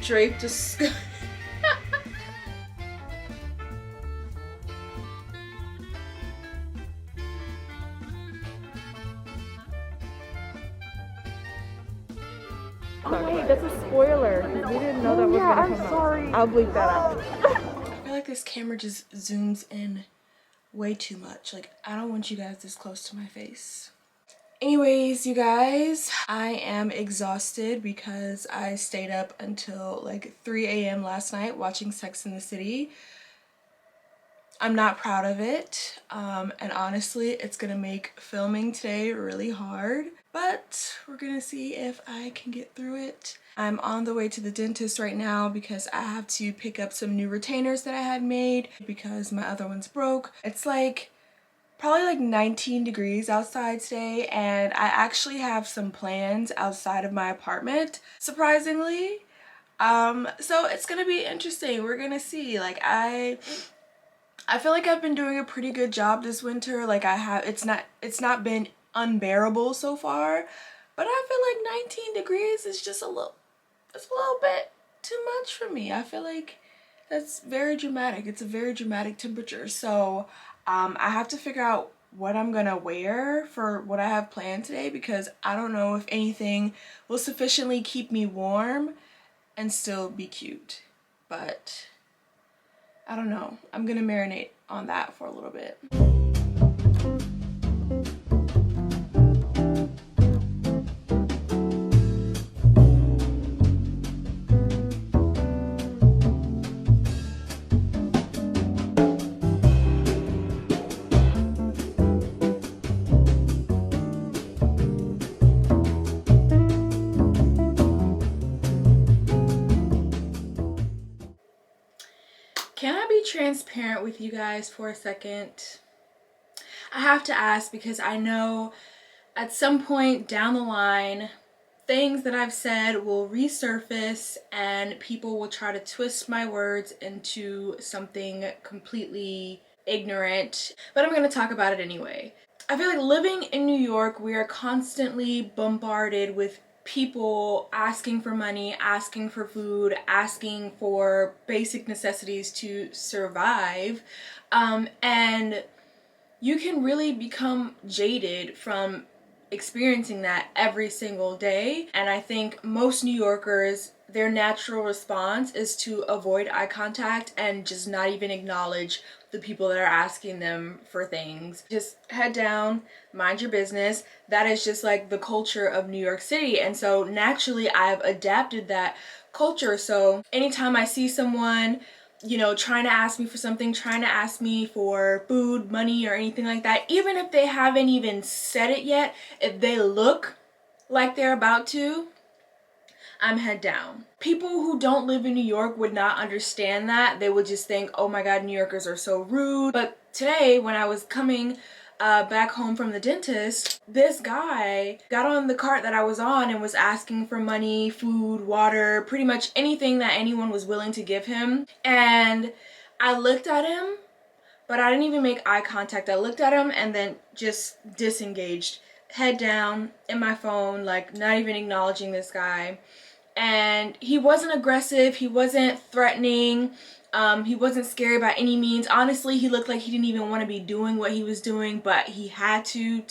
draped a skirt. Oh wait, that's a spoiler. We didn't know that was gonna come sorry. out. I'll bleep that out. I feel like this camera just zooms in way too much. Like, I don't want you guys this close to my face. Anyways, you guys, I am exhausted because I stayed up until like 3 a.m. last night watching Sex and the City. I'm not proud of it, and honestly, it's gonna make filming today really hard, but we're gonna see if I can get through it. I'm on the way to the dentist right now because I have to pick up some new retainers that I had made because my other ones broke. It's like probably like 19 degrees outside today, and I actually have some plans outside of my apartment, surprisingly. So it's gonna be interesting. We're gonna see. Like, I feel like I've been doing a pretty good job this winter. Like, it's not been unbearable so far, but I feel like 19 degrees is just it's a little bit too much for me. I feel like that's very dramatic. It's a very dramatic temperature. So I have to figure out what I'm gonna wear for what I have planned today, because I don't know if anything will sufficiently keep me warm and still be cute. But I don't know. I'm gonna marinate on that for a little bit. Can I be transparent with you guys for a second? I have to ask because I know at some point down the line, things that I've said will resurface and people will try to twist my words into something completely ignorant, but I'm going to talk about it anyway. I feel like living in New York, we are constantly bombarded with people asking for money, asking for food, asking for basic necessities to survive, and you can really become jaded from experiencing that every single day. And I think most New Yorkers, their natural response is to avoid eye contact and just not even acknowledge the people that are asking them for things. Just head down, mind your business. That is just like the culture of New York City. And so naturally I've adapted that culture. So anytime I see someone, you know, trying to ask me for something, trying to ask me for food, money, or anything like that, even if they haven't even said it yet, if they look like they're about to, I'm head down. People who don't live in New York would not understand that. They would just think, oh my God, New Yorkers are so rude. But today, when I was coming back home from the dentist, this guy got on the cart that I was on and was asking for money, food, water, pretty much anything that anyone was willing to give him. And I looked at him, but I didn't even make eye contact. I looked at him and then just disengaged, head down in my phone, like not even acknowledging this guy. And he wasn't aggressive, he wasn't threatening, he wasn't scary by any means. Honestly, he looked like he didn't even want to be doing what he was doing, but he had to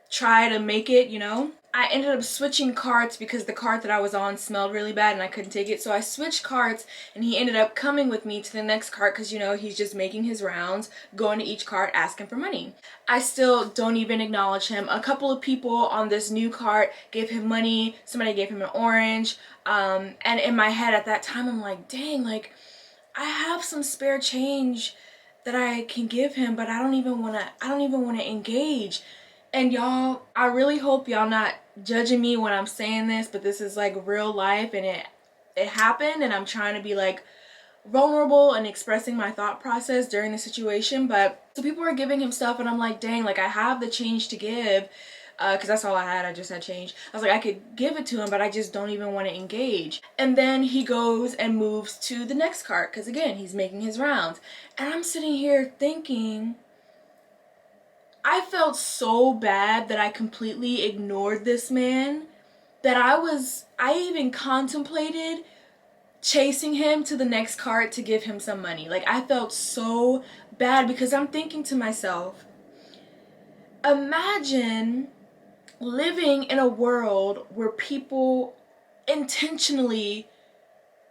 try to make it, you know. I ended up switching carts because the cart that I was on smelled really bad and I couldn't take it. So I switched carts and he ended up coming with me to the next cart because, you know, he's just making his rounds, going to each cart asking for money. I still don't even acknowledge him. A couple of people on this new cart gave him money. Somebody gave him an orange. And in my head at that time, I'm like, dang, like I have some spare change that I can give him, but I don't even want to engage. And y'all, I really hope y'all not judging me when I'm saying this, but this is like real life and it happened, and I'm trying to be like vulnerable and expressing my thought process during the situation. But so people are giving him stuff and I'm like, dang, like I have the change to give, because that's all I had. I just had change. I was like, I could give it to him, but I just don't even want to engage. And then he goes and moves to the next cart because again, he's making his rounds. And I'm sitting here thinking, I felt so bad that I completely ignored this man that I even contemplated chasing him to the next cart to give him some money. Like, I felt so bad because I'm thinking to myself, imagine living in a world where people intentionally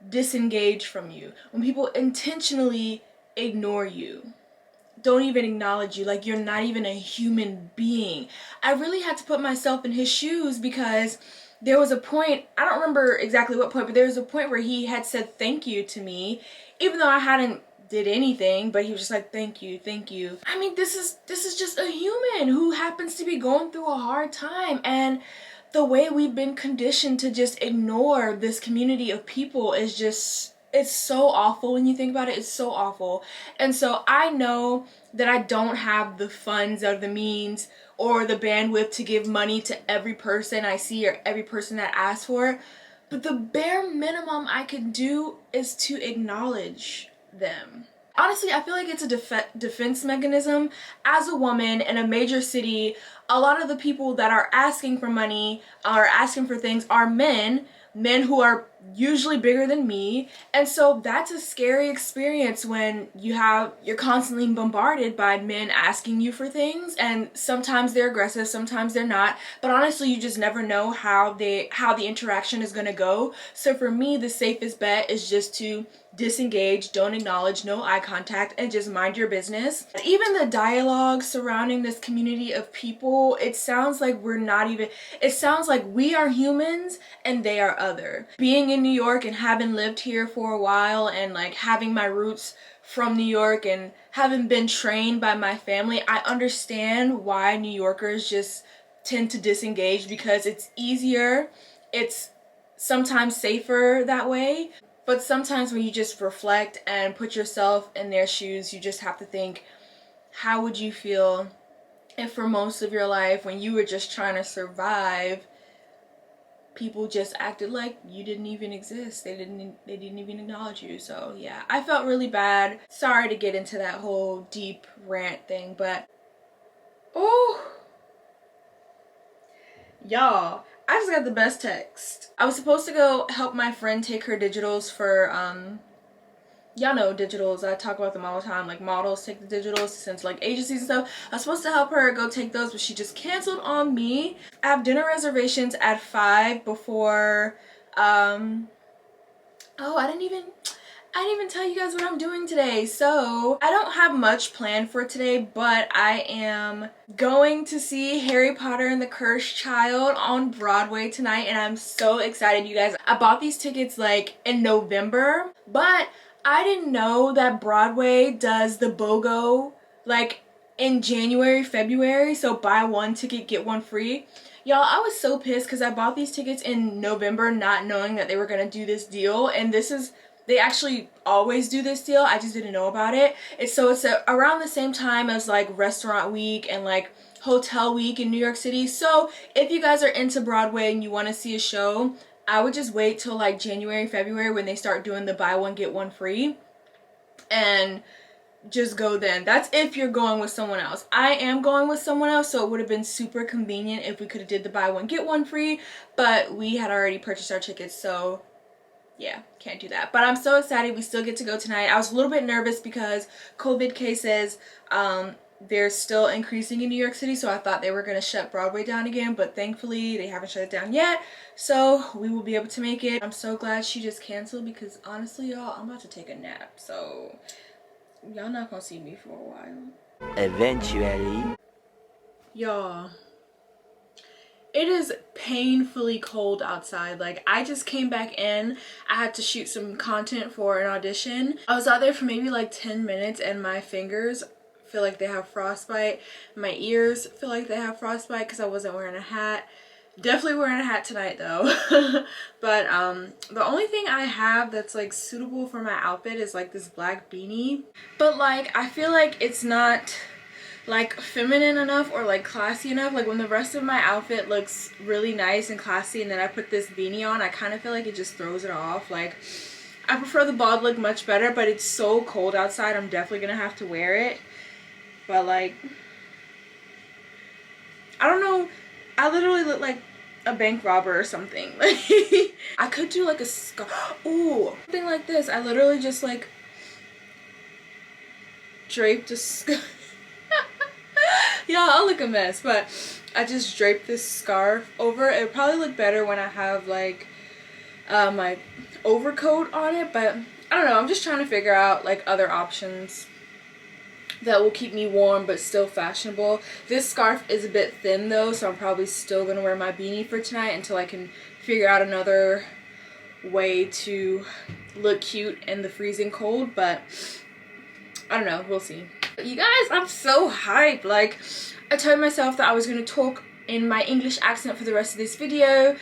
disengage from you, when people intentionally ignore you, don't even acknowledge you, like you're not even a human being. I really had to put myself in his shoes because there was a point, I don't remember exactly what point, but there was a point where he had said thank you to me, even though I hadn't did anything, but he was just like, thank you, thank you. I mean, this is just a human who happens to be going through a hard time, and the way we've been conditioned to just ignore this community of people is just, it's so awful. When you think about it, it's so awful. And so I know that I don't have the funds or the means or the bandwidth to give money to every person I see or every person that asks for it, but the bare minimum I can do is to acknowledge them. Honestly, I feel like it's a defense mechanism. As a woman in a major city, a lot of the people that are asking for money or asking for things are men who are usually bigger than me, and so that's a scary experience when you're constantly bombarded by men asking you for things, and sometimes they're aggressive, sometimes they're not, but honestly you just never know how the interaction is going to go. So for me, the safest bet is just to disengage, don't acknowledge, no eye contact, and just mind your business. Even the dialogue surrounding this community of people, it sounds like it sounds like we are humans and they are other. Being in New York and having lived here for a while and like having my roots from New York and having been trained by my family, I understand why New Yorkers just tend to disengage, because it's easier, it's sometimes safer that way. But sometimes when you just reflect and put yourself in their shoes, you just have to think, how would you feel if for most of your life, when you were just trying to survive, people just acted like you didn't even exist. They didn't even acknowledge you. So yeah, I felt really bad. Sorry to get into that whole deep rant thing, but oh, y'all, I just got the best text. I was supposed to go help my friend take her digitals for y'all know digitals, I talk about them all the time, like models take the digitals since like agencies and stuff. I was supposed to help her go take those, but she just canceled on me. I have dinner reservations at 5 before oh, I didn't even tell you guys what I'm doing today. So I don't have much planned for today, but I am going to see Harry Potter and the Cursed Child on Broadway tonight, and I'm so excited, you guys. I bought these tickets like in November, but I didn't know that Broadway does the BOGO like in January, February, so buy one ticket, get one free. Y'all, I was so pissed because I bought these tickets in November not knowing that they were gonna do this deal, and they actually always do this deal, I just didn't know about it. It's around the same time as like Restaurant Week and like Hotel Week in New York City. So if you guys are into Broadway and you want to see a show, I would just wait till like January, February when they start doing the buy one get one free, and just go then. That's if you're going with someone else. I am going with someone else, so it would have been super convenient if we could have did the buy one get one free, but we had already purchased our tickets, so yeah, can't do that. But I'm so excited we still get to go tonight. I was a little bit nervous because COVID cases, they're still increasing in New York City, so I thought they were going to shut Broadway down again, but thankfully they haven't shut it down yet, so we will be able to make it. I'm so glad she just canceled because honestly, y'all, I'm about to take a nap, so y'all not gonna see me for a while. Eventually. Y'all, it is painfully cold outside. Like, I just came back in. I had to shoot some content for an audition. I was out there for maybe like 10 minutes and my fingers feel like they have frostbite. My ears feel like they have frostbite because I wasn't wearing a hat. Definitely wearing a hat tonight though. But the only thing I have that's like suitable for my outfit is like this black beanie. But like, I feel like it's not like feminine enough or like classy enough. Like when the rest of my outfit looks really nice and classy and then I put this beanie on, I kind of feel like it just throws it off. Like, I prefer the bald look much better, but it's so cold outside, I'm definitely gonna have to wear it. But like, I don't know, I literally look like a bank robber or something. I could do like a scarf. Ooh, something like this. I literally just like draped a scarf. Yeah, I'll look a mess, but I just draped this scarf over. It would probably look better when I have like my overcoat on it, but I don't know. I'm just trying to figure out like other options that will keep me warm but still fashionable. This scarf is a bit thin though, so I'm probably still gonna wear my beanie for tonight until I can figure out another way to look cute in the freezing cold, but I don't know, we'll see. You guys, I'm so hyped. Like, I told myself that I was going to talk in my English accent for the rest of this video,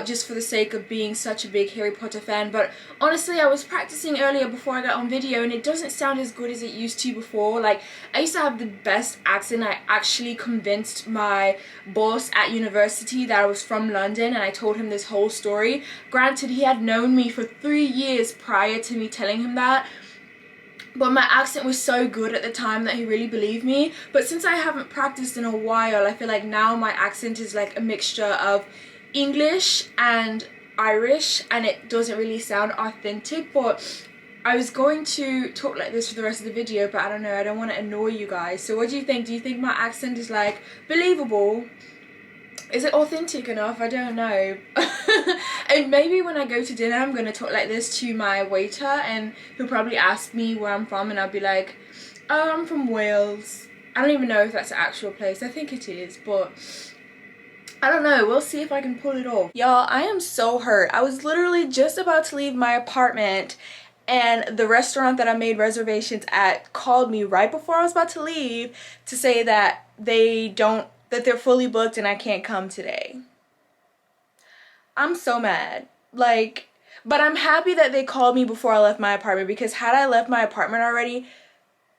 just for the sake of being such a big Harry Potter fan, but honestly I was practicing earlier before I got on video and it doesn't sound as good as it used to before. Like, I used to have the best accent. I actually convinced my boss at university that I was from London and I told him this whole story. Granted, he had known me for 3 years prior to me telling him that, but my accent was so good at the time that he really believed me. But since I haven't practiced in a while, I feel like now my accent is like a mixture of English and Irish and it doesn't really sound authentic. But I was going to talk like this for the rest of the video, but I don't know, I don't want to annoy you guys. So what do you think? Do you think my accent is like believable? Is it authentic enough? I don't know. And maybe when I go to dinner I'm going to talk like this to my waiter and he'll probably ask me where I'm from and I'll be like, oh, I'm from Wales. I don't even know if that's an actual place. I think it is, but I don't know. We'll see if I can pull it off. Y'all, I am so hurt. I was literally just about to leave my apartment and the restaurant that I made reservations at called me right before I was about to leave to say that they're fully booked and I can't come today. I'm so mad. Like, but I'm happy that they called me before I left my apartment, because had I left my apartment already,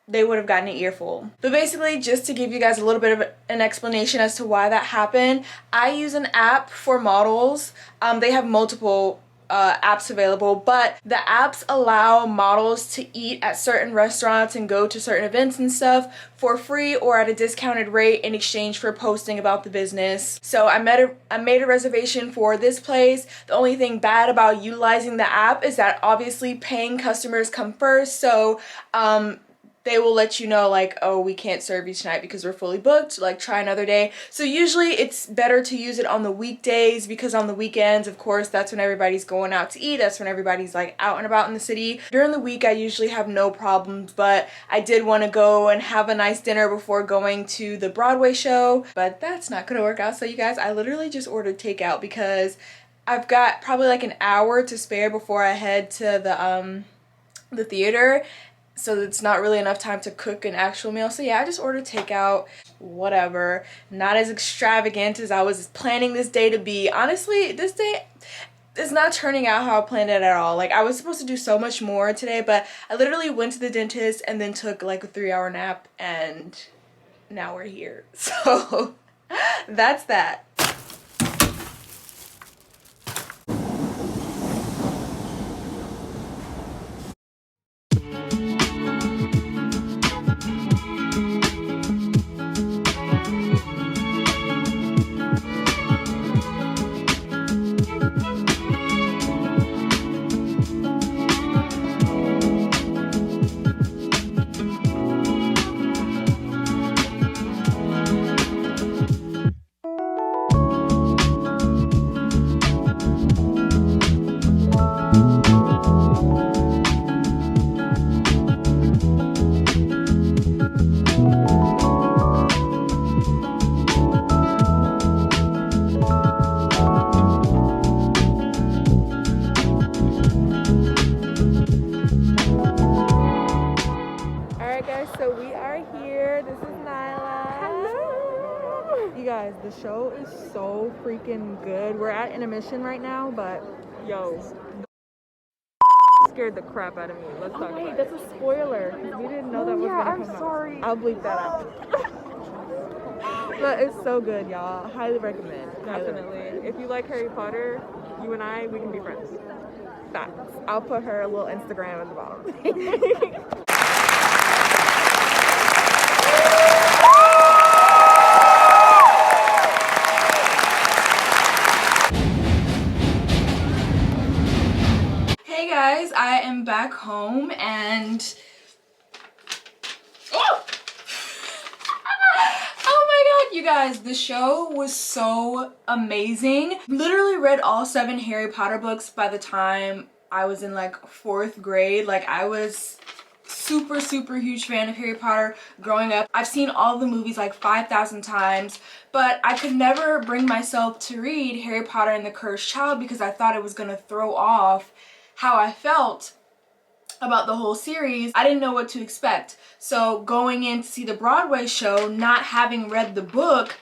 they would have gotten an earful. But basically, just to give you guys a little bit of an explanation as to why that happened, I use an app for models. They have multiple apps available, but the apps allow models to eat at certain restaurants and go to certain events and stuff for free or at a discounted rate in exchange for posting about the business. So I made a reservation for this place. The only thing bad about utilizing the app is that obviously paying customers come first, so they will let you know like, oh, we can't serve you tonight because we're fully booked, like try another day. So usually it's better to use it on the weekdays, because on the weekends, of course, that's when everybody's going out to eat, that's when everybody's like out and about in the city. During the week I usually have no problems, but I did want to go and have a nice dinner before going to the Broadway show, but that's not gonna work out. So you guys, I literally just ordered takeout because I've got probably like an hour to spare before I head to the theater, so it's not really enough time to cook an actual meal. So yeah, I just ordered takeout, whatever. Not as extravagant as I was planning this day to be. Honestly, this day is not turning out how I planned it at all. Like, I was supposed to do so much more today, but I literally went to the dentist and then took like a 3-hour nap, and now we're here. So that's that. The show is so freaking good. We're at intermission right now, but yo, scared the crap out of me. Let's talk about it. That's a spoiler. We didn't know that was gonna come out. I'm sorry. I'll bleep that out. But it's so good, y'all. Highly recommend. Definitely. If you like Harry Potter, you and I, we can be friends. Facts. I'll put her little Instagram at the bottom. Hey guys, I am back home and oh! Oh my god, you guys, the show was so amazing. Literally read all 7 Harry Potter books by the time I was in like 4th grade. Like I was super huge fan of Harry Potter growing up. I've seen all the movies like 5,000 times, but I could never bring myself to read Harry Potter and the Cursed Child because I thought it was gonna throw off how I felt about the whole series. I didn't know what to expect. So going in to see the Broadway show, not having read the book,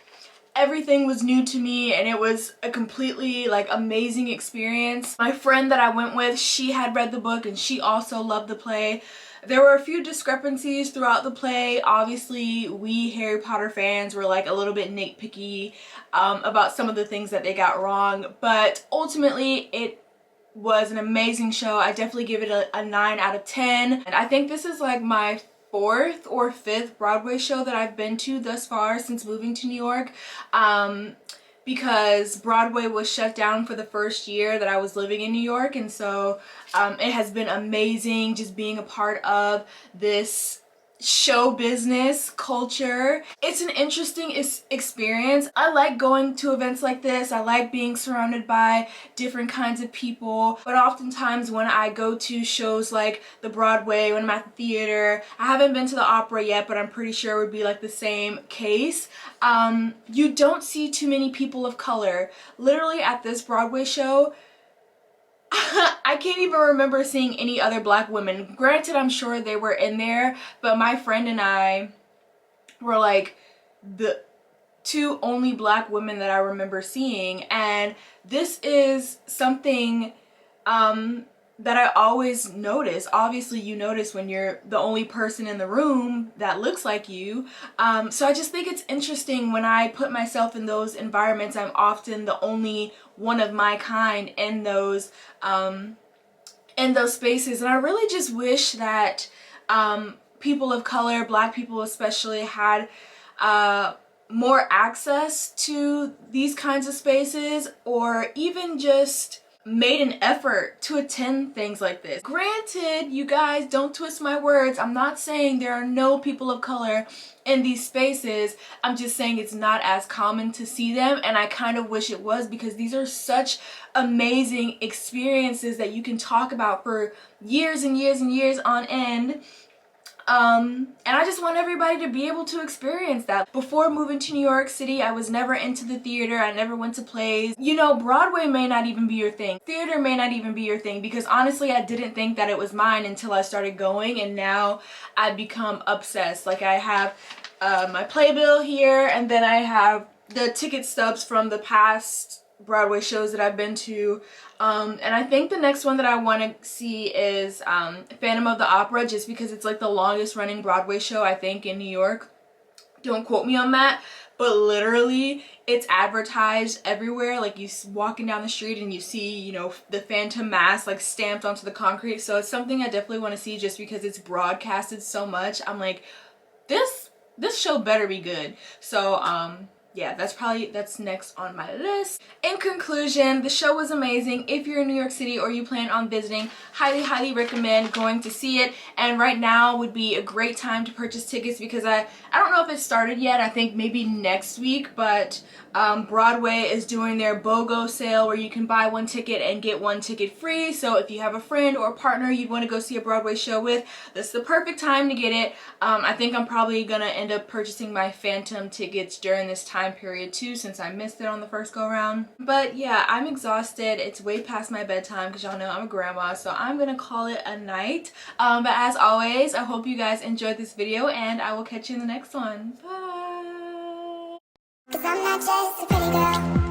everything was new to me and it was a completely like amazing experience. My friend that I went with, she had read the book and she also loved the play. There were a few discrepancies throughout the play. Obviously, we Harry Potter fans were like a little bit nitpicky about some of the things that they got wrong, but ultimately it was an amazing show. I definitely give it a 9 out of 10. And I think this is like my 4th or 5th Broadway show that I've been to thus far since moving to New York. Because Broadway was shut down for the first year that I was living in New York, and so it has been amazing just being a part of this show business culture. It's an interesting experience. I like going to events like this. I like being surrounded by different kinds of people, but oftentimes when I go to shows like the Broadway, when I'm at the theater, I haven't been to the opera yet, but I'm pretty sure it would be like the same case. You don't see too many people of color. Literally at this Broadway show, I can't even remember seeing any other black women. Granted, I'm sure they were in there, but my friend and I were like the 2 only black women that I remember seeing, and this is something that I always notice. Obviously, you notice when you're the only person in the room that looks like you. So I just think it's interesting when I put myself in those environments. I'm often the only one of my kind in those spaces, and I really just wish that people of color, black people especially, had more access to these kinds of spaces, or even just made an effort to attend things like this. Granted, you guys, don't twist my words. I'm not saying there are no people of color in these spaces. I'm just saying it's not as common to see them, and I kind of wish it was, because these are such amazing experiences that you can talk about for years and years and years on end. And I just want everybody to be able to experience that. Before moving to New York City, I was never into the theater. I never went to plays. You know, Broadway may not even be your thing. Theater may not even be your thing, because honestly, I didn't think that it was mine until I started going, and now I've become obsessed. Like, I have my playbill here, and then I have the ticket stubs from the past Broadway shows that I've been to. And I think the next one that I want to see is Phantom of the Opera, just because it's like the longest running Broadway show, I think, in New York. Don't quote me on that, but literally it's advertised everywhere. Like, you walking down the street and you see, you know, the Phantom mask like stamped onto the concrete. So it's something I definitely want to see, just because it's broadcasted so much. I'm like, this show better be good. So yeah, that's next on my list. In conclusion, the show was amazing. If you're in New York City or you plan on visiting, highly recommend going to see it. And right now would be a great time to purchase tickets, because I don't know if it started yet. I think maybe next week, but Broadway is doing their BOGO sale where you can buy 1 ticket and get 1 ticket free. So if you have a friend or a partner you'd want to go see a Broadway show with, this is the perfect time to get it. I think I'm probably gonna end up purchasing my Phantom tickets during this time period too, since I missed it on the first go round. But yeah, I'm exhausted. It's way past my bedtime, because y'all know I'm a grandma, so I'm gonna call it a night. But as always, I hope you guys enjoyed this video, and I will catch you in the next one. Bye! 'Cause I'm not just a pretty girl.